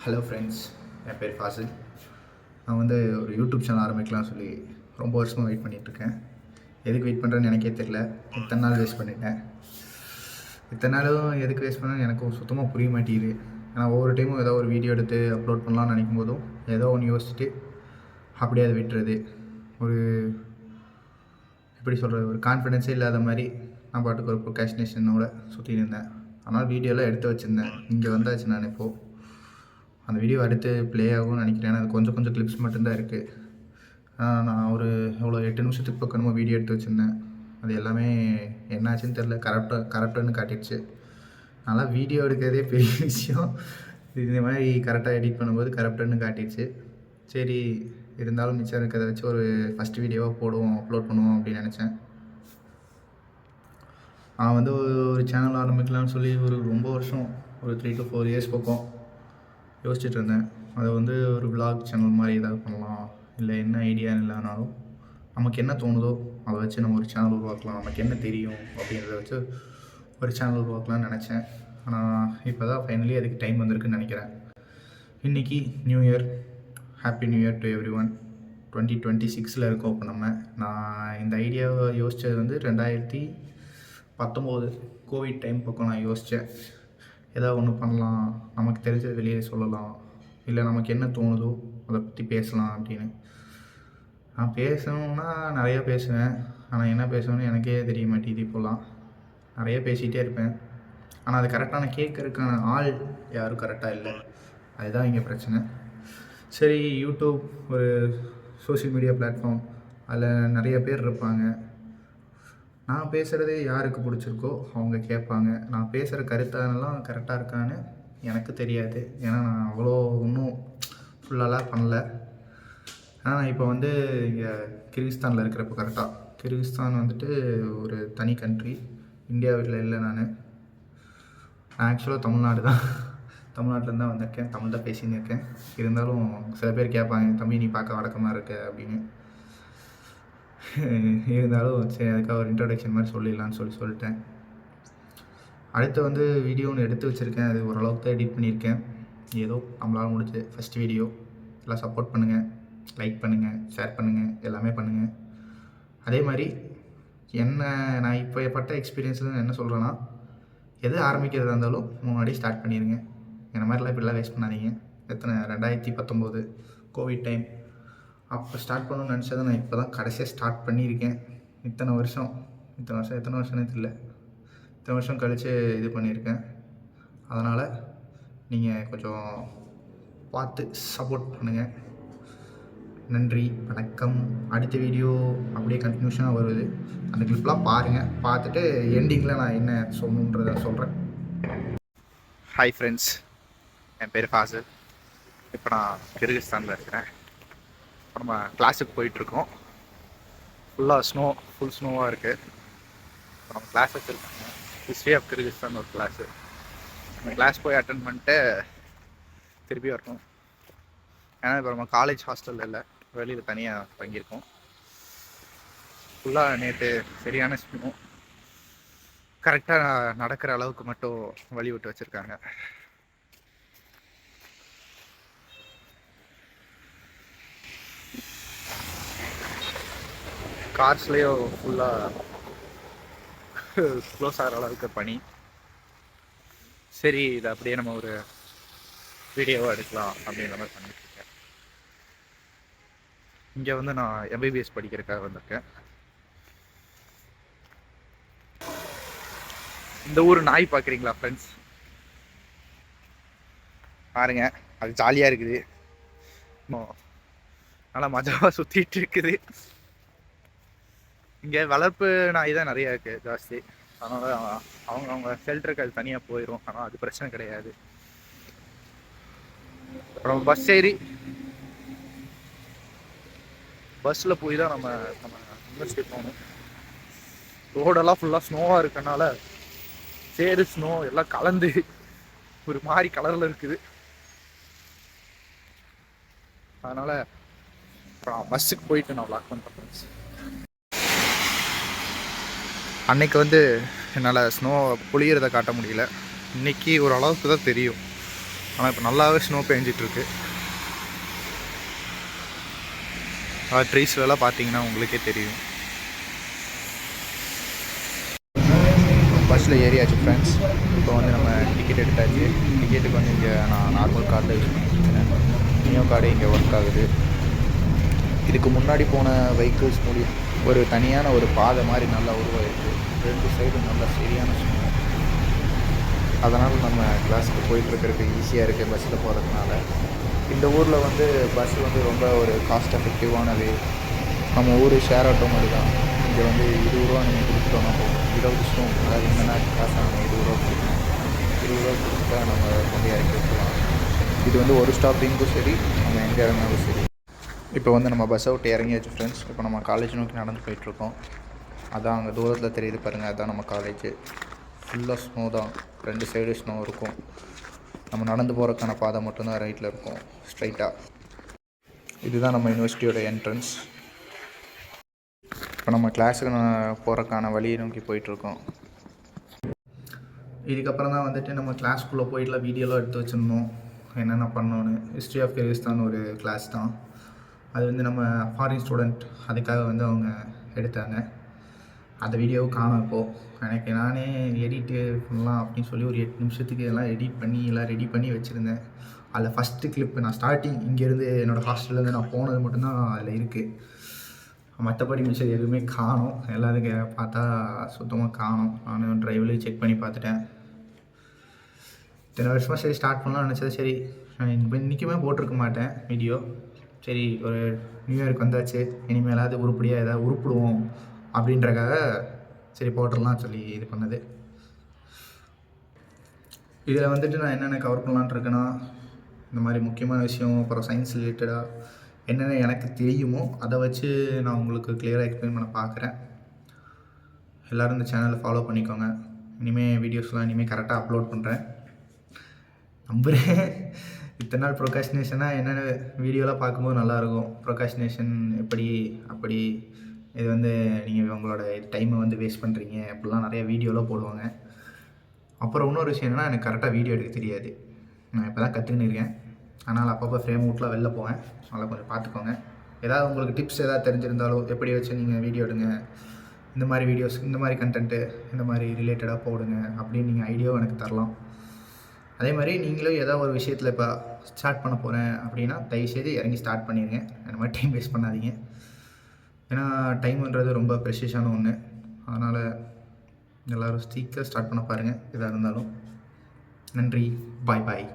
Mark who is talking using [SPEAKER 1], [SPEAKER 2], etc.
[SPEAKER 1] Hello friends, என் பேர் ஃபாசில். நான் வந்து ஒரு யூடியூப் சேனல் ஆரம்பிக்கலாம்னு சொல்லி ரொம்ப வருஷமாக வெயிட் பண்ணிகிட்ருக்கேன். எதுக்கு வெயிட் பண்ணுறேன்னு எனக்கே தெரில. இத்தனை நாள் வேஸ்ட் பண்ணிட்டேன். இத்தனை நாளும் எதுக்கு வேஸ்ட் பண்ணேன்னு எனக்கும் சுத்தமாக புரிய மாட்டேங்குது. ஏன்னா ஒவ்வொரு டைமும் ஏதோ ஒரு வீடியோ எடுத்து அப்லோட் பண்ணலான்னு நினைக்கும் போதும் ஏதோ ஒன்று யோசிச்சுட்டு அப்படியே அதை விட்டுறது. ஒரு எப்படி சொல்கிறது, ஒரு கான்ஃபிடென்ஸே இல்லாத மாதிரி நான் பாட்டுக்கு ஒரு ப்ரொகாஸ்டினேஷனோட சுற்றிட்டு இருந்தேன். அதனால் வீடியோலாம் எடுத்து வச்சுருந்தேன். இங்கே வந்தாச்சு நான் இப்போது. அந்த வீடியோ அடுத்து ப்ளே ஆகும்னு நினைக்கிறேன். அது கொஞ்சம் கொஞ்சம் கிளிப்ஸ் மட்டும்தான் இருக்குது. நான் ஒரு எவ்வளோ 8 நிமிஷத்துக்கு பக்கமாக வீடியோ எடுத்து வச்சுருந்தேன். அது எல்லாமே என்னாச்சுன்னு தெரில. கரெக்டுன்னு காட்டிடுச்சு. அதனால் வீடியோ எடுக்கிறதே பெரிய விஷயம். இந்த மாதிரி கரெக்டாக எடிட் பண்ணும்போது கரெக்டுன்னு காட்டிடுச்சு. சரி, இருந்தாலும் மிச்சம் இருக்கிறத வச்சு ஒரு ஃபஸ்ட் வீடியோவாக போடுவோம், அப்லோட் பண்ணுவோம் அப்படின்னு நினச்சேன். நான் வந்து ஒரு சேனல் ஆரம்பிக்கலாம்னு சொல்லி ரொம்ப வருஷம், ஒரு 3 to 4 இயர்ஸ் பக்கம் யோசிச்சுட்டு இருந்தேன். அதை வந்து ஒரு விலாக் சேனல் மாதிரி ஏதாவது பண்ணலாம், இல்லை என்ன ஐடியா இல்லைனாலும் நமக்கு என்ன தோணுதோ அதை வச்சு நம்ம ஒரு சேனல் உருவாக்கலாம். நமக்கு என்ன தெரியும் அப்படின்றத வச்சு ஒரு சேனல் உருவாக்கலாம்னு நினச்சேன். ஆனால் இப்போ தான் ஃபைனலி அதுக்கு டைம் வந்திருக்குன்னு நினைக்கிறேன். இன்றைக்கி new year, happy new year to every one. 2026 இருக்கோம் இப்போ நம்ம. நான் இந்த ஐடியாவை யோசித்தது வந்து 2019 கோவிட் டைம் பக்கம் நான் யோசித்தேன். ஏதாவது ஒன்று பண்ணலாம், நமக்கு தெரிஞ்சது வெளியே சொல்லலாம், இல்லை நமக்கு என்ன தோணுதோ அதை பற்றி பேசலாம் அப்படின்னு. நான் பேசணுன்னா நிறையா பேசுவேன். ஆனால் என்ன பேசணும்னு எனக்கே தெரிய மாட்டேங்குது. இப்போலாம் நிறைய பேசிகிட்டே இருப்பேன். ஆனால் அது கரெக்டான கேட்கறதுக்கான ஆள் யாரும் கரெக்டாக இல்லை. அதுதான் இங்கே பிரச்சனை. சரி, யூடியூப் ஒரு சோஷியல் மீடியா பிளாட்ஃபார்ம். அதில் நிறைய பேர் இருப்பாங்க. நான் பேசுகிறதே யாருக்கு பிடிச்சிருக்கோ அவங்க கேட்பாங்க. நான் பேசுகிற கருத்தானெல்லாம் கரெக்டாக இருக்கான்னு எனக்கு தெரியாது. ஏன்னா நான் அவ்வளோ ஒன்றும் ஃபுல்லாலாம் பண்ணல. ஆனால் நான் இப்போ வந்து இங்கே கிர்கிஸ்தானில் இருக்கிறப்போ கரெக்டாக, கிர்கிஸ்தான் வந்துட்டு ஒரு தனி கண்ட்ரி, இந்தியாவில் இல்லை. நான் ஆக்சுவலாக தமிழ்நாடு தான். தமிழ்நாட்டிலேருந்து தான் வந்திருக்கேன். தமிழ் தான் பேசின்னு இருக்கேன். இருந்தாலும் சில பேர் கேட்பாங்க, தம்பி நீ பார்க்க வழக்கமாக இருக்க அப்படின்னு. இருந்தாலும் சரி, அதுக்காக ஒரு இன்ட்ரடக்ஷன் மாதிரி சொல்லிடலான்னு சொல்லிட்டேன். அடுத்து வந்து வீடியோ ஒன்று எடுத்து வச்சுருக்கேன். அது ஓரளவுக்கு தான் எடிட் பண்ணியிருக்கேன். ஏதோ நம்மளால் முடிஞ்சது ஃபஸ்ட் வீடியோ. எல்லாம் சப்போர்ட் பண்ணுங்கள், லைக் பண்ணுங்கள், ஷேர் பண்ணுங்கள், எல்லாமே பண்ணுங்கள். அதே மாதிரி நான் இப்போ பட்ட எக்ஸ்பீரியன்ஸில் என்ன சொல்கிறேன்னா, எது ஆரம்பிக்கிறதா இருந்தாலும் முன்னாடி ஸ்டார்ட் பண்ணிடுங்க. என்ன மாதிரிலாம் இப்படிலாம் வேஸ்ட் பண்ணாதீங்க. 2019 கோவிட் டைம் அப்போ ஸ்டார்ட் பண்ணணும்னு நினச்சதை நான் இப்போ தான் கடைசியாக ஸ்டார்ட் பண்ணியிருக்கேன். எத்தனை வருஷம்னு தெரியல. இத்தனை வருஷம் கழித்து இது பண்ணியிருக்கேன். அதனால் நீங்கள் கொஞ்சம் பார்த்து சப்போர்ட் பண்ணுங்கள். நன்றி, வணக்கம். அடுத்த வீடியோ அப்படியே கண்டினியூஷனாக வருது. அந்த கிளிப்லாம் பாருங்கள். பார்த்துட்டு எண்டிங்கில் நான் என்ன சொல்லணுன்றதை சொல்கிறேன். ஹாய் ஃப்ரெண்ட்ஸ், என் பேர் ஃபாசில். இப்போ நான் கிர்கிஸ்தானில் இருக்கிறேன். இப்போ நம்ம கிளாஸுக்கு போயிட்டுருக்கோம். ஃபுல் ஸ்னோவாக இருக்குது. இப்போ நம்ம கிளாஸ் வச்சுருக்காங்க, ஹிஸ்ட்ரி ஆஃப் கிர்கிஸ்தான் ஒரு கிளாஸு. அந்த கிளாஸ் போய் அட்டன் பண்ணிட்டு திருப்பி வரணும். ஏன்னா இப்போ நம்ம காலேஜ் ஹாஸ்டலில் இல்லை, வெளியில் தனியாக தங்கியிருக்கோம். ஃபுல்லாக நேற்று சரியான ஸ்னோ. கரெக்டாக நடக்கிற அளவுக்கு மட்டும் வழி விட்டு வச்சுருக்காங்க. கார்ஸ்லேயும் ஃபுல்லாக க்ளோஸ் ஆகிற அளவுக்கு பனி. சரி, இதை அப்படியே நம்ம ஒரு வீடியோவாக எடுக்கலாம் அப்படின்ற மாதிரி பண்ணிட்டுருக்கேன். இங்கே வந்து நான் எம்பிபிஎஸ் படிக்கிறதுக்காக வந்திருக்கேன். இந்த ஊர் நாய் பார்க்குறீங்களா ஃப்ரெண்ட்ஸ்? பாருங்க, அது ஜாலியாக இருக்குது. நல்லா மஜாவாக சுற்றிட்டு இருக்குது. இங்கே வளர்ப்பு நாய் தான் நிறையா இருக்குது, ஜாஸ்தி. அதனால் அவங்க ஷெல்டருக்கு அது தனியாக போயிடும். ஆனால் அது பிரச்சனை கிடையாது. அப்புறம் பஸ்ஸில் போய் தான் நம்ம யூனிவர்சிட்டி போகணும். ரோடெல்லாம் ஃபுல்லாக ஸ்னோவாக இருக்கனால சேரு ஸ்னோ எல்லாம் கலந்து ஒரு மாதிரி கலரில் இருக்குது. அதனால் அப்புறம் பஸ்ஸுக்கு போயிட்டு நான் வ்ளாக் பண்ணுறேன். அன்னைக்கு வந்து என்னால் ஸ்னோ பொழியிறதை காட்ட முடியல. இன்றைக்கி ஓரளவுக்கு தான் தெரியும். ஆனால் இப்போ நல்லாவே ஸ்னோ பெஞ்சிட்ருக்கு. ட்ரீஸ்லலாம் பார்த்தீங்கன்னா உங்களுக்கே தெரியும். பஸ்ஸில் ஏறியாச்சு ஃப்ரெண்ட்ஸ். இப்போ வந்து நம்ம டிக்கெட் எடுத்தாச்சு. டிக்கெட்டுக்கு வந்து இங்கே நான் நார்மல் கார்டு யூஸ் பண்ணிட்டுருக்கேன். நியோ கார்டு இங்கே ஒர்க் ஆகுது. இதுக்கு முன்னாடி போன வெஹிக்கிள்ஸ் மூலியம் ஒரு தனியான ஒரு பாதை மாதிரி நல்லா உருவாயிருக்கு. 2 சைடும் நல்லா சரியான ஸ்னோ. அதனால் நம்ம கிளாஸுக்கு போயிட்டுருக்கிறதுக்கு ஈஸியாக இருக்குது பஸ்ஸில் போகிறதுனால. இந்த ஊரில் வந்து பஸ் வந்து ரொம்ப ஒரு காஸ்ட் எஃபெக்டிவானது. நம்ம ஊர் ஷேர் ஆட்டோ மாதிரி தான். இங்கே வந்து 20 ரூபா நீங்கள் கொடுத்துட்டோம்னா போதும். 20 ஸ்னோ, அதாவது என்னென்னா காசை நம்ம 20 ரூபா கொடுக்கணும். 20 ரூபா கொடுத்தா நம்ம வந்து இறக்கி வைக்கலாம். இது வந்து ஒரு ஸ்டாப்பிங்கும் சரி, நம்ம எங்கே இறங்கினாலும் சரி. இப்போ வந்து நம்ம பஸ்ஸை விட்டு இறங்கியாச்சு ஃப்ரெண்ட்ஸ். இப்போ நம்ம காலேஜ் நோக்கி நடந்து போயிட்டுருக்கோம். அதான் அங்கே தூரத்தில் தெரியுது பாருங்கள், அதுதான் நம்ம காலேஜு. ஃபுல்லாக ஸ்னோ தான், 2 சைடு ஸ்னோ இருக்கும். நம்ம நடந்து போகிறதுக்கான பாதை மட்டும்தான் ரைட்டில் இருக்கும், ஸ்ட்ரைட்டாக. இதுதான் நம்ம யூனிவர்சிட்டியோட என்ட்ரன்ஸ். இப்போ நம்ம கிளாஸுக்கு போகிறதுக்கான வழியை நோக்கி போயிட்டுருக்கோம். இதுக்கப்புறம் தான் வந்துட்டு நம்ம கிளாஸ்க்குள்ளே போயிட்டுலாம் வீடியோலாம் எடுத்து வச்சுருந்தோம், என்னென்ன பண்ணோன்னு. ஹிஸ்ட்ரி ஆஃப் கிர்கிஸ்தான் ஒரு கிளாஸ் தான். அது வந்து நம்ம ஃபாரின் ஸ்டூடெண்ட், அதுக்காக வந்து அவங்க எடுத்தாங்க. அந்த வீடியோவும் காணும். இப்போது எனக்கு நானே எடிட்டு பண்ணலாம் அப்படின்னு சொல்லி ஒரு 8 நிமிஷத்துக்கு எல்லாம் எடிட் பண்ணி எல்லாம் ரெடி பண்ணி வச்சுருந்தேன். அதில் ஃபஸ்ட்டு கிளிப்பு நான் ஸ்டார்டிங் இங்கேருந்து என்னோடய ஹாஸ்டல்லேருந்து நான் போனது மட்டும்தான் அதில் இருக்குது. மற்றபடி மிச்சம் எதுவுமே காணும். எல்லாத்துக்கும் பார்த்தா சுத்தமாக காணும். நானும் ட்ரைவ்லேயும் செக் பண்ணி பார்த்துட்டேன். இத்தனை வருஷமாக சரி ஸ்டார்ட் பண்ணலாம்னு நினச்சது. சரி இன்றைக்குமே போட்டிருக்க மாட்டேன் வீடியோ. சரி ஒரு நியூ இயருக்கு வந்தாச்சு, இனிமேலாவது உருப்படியாக ஏதாவது உருப்பிடுவோம் அப்படின்றக்காக சரி போட்டுடலாம் சொல்லி இது பண்ணது. இதில் வந்துட்டு நான் என்னென்ன கவர் பண்ணலான்னு இருக்கேன்னா, இந்த மாதிரி முக்கியமான விஷயம், அப்புறம் சயின்ஸ் ரிலேட்டடாக என்னென்ன எனக்கு தெரியுமோ அதை வச்சு நான் உங்களுக்கு கிளியராக எக்ஸ்பிளைன் பண்ண பார்க்குறேன். எல்லோரும் இந்த சேனலை ஃபாலோ பண்ணிக்கோங்க. இனிமேல் வீடியோஸ்லாம் இனிமேல் கரெக்டாக அப்லோட் பண்ணுறேன் நம்புகிறேன். இத்தனை நாள் ப்ரொகாஸ்டினேஷனாக என்னென்ன வீடியோலாம் பார்க்கும்போது நல்லாயிருக்கும். ப்ரொகாஸ்டினேஷன் எப்படி அப்படி, இது வந்து நீங்கள் உங்களோட டைமை வந்து வேஸ்ட் பண்ணுறீங்க அப்படிலாம் நிறைய வீடியோலாம் போடுவாங்க. அப்புறம் இன்னொரு விஷயம் என்னென்னா, எனக்கு கரெக்டாக வீடியோ எடுக்க தெரியாது. நான் இப்போ தான் கற்றுக்கின்னு இருக்கேன். அதனால் அப்பப்போ ஃப்ரேம் அவுட்லாம் வெளில போவேன். அதெல்லாம் கொஞ்சம் பார்த்துக்கோங்க. ஏதாவது உங்களுக்கு டிப்ஸ் ஏதாவது தெரிஞ்சிருந்தாலோ, எப்படி வச்சு நீங்கள் வீடியோ எடுங்க, இந்த மாதிரி வீடியோஸ், இந்த மாதிரி கண்டென்ட்டு, இந்த மாதிரி ரிலேட்டடாக போடுங்க அப்படின்னு நீங்கள் ஐடியாவும் எனக்கு தரலாம். அதே மாதிரி நீங்களும் ஏதாவது ஒரு விஷயத்தில் இப்போ ஸ்டார்ட் பண்ண போகிறேன் அப்படின்னா தயவுசெய்து இறங்கி ஸ்டார்ட் பண்ணிடுங்க. அந்த மாதிரி டைம் வேஸ்ட் பண்ணாதீங்க. ஏன்னா டைமுன்றது ரொம்ப ப்ரெஷியஸான ஒன்று. அதனால் எல்லோரும் சீக்கிரம் ஸ்டார்ட் பண்ண பாருங்கள் எதாக இருந்தாலும். நன்றி. பாய் பாய்.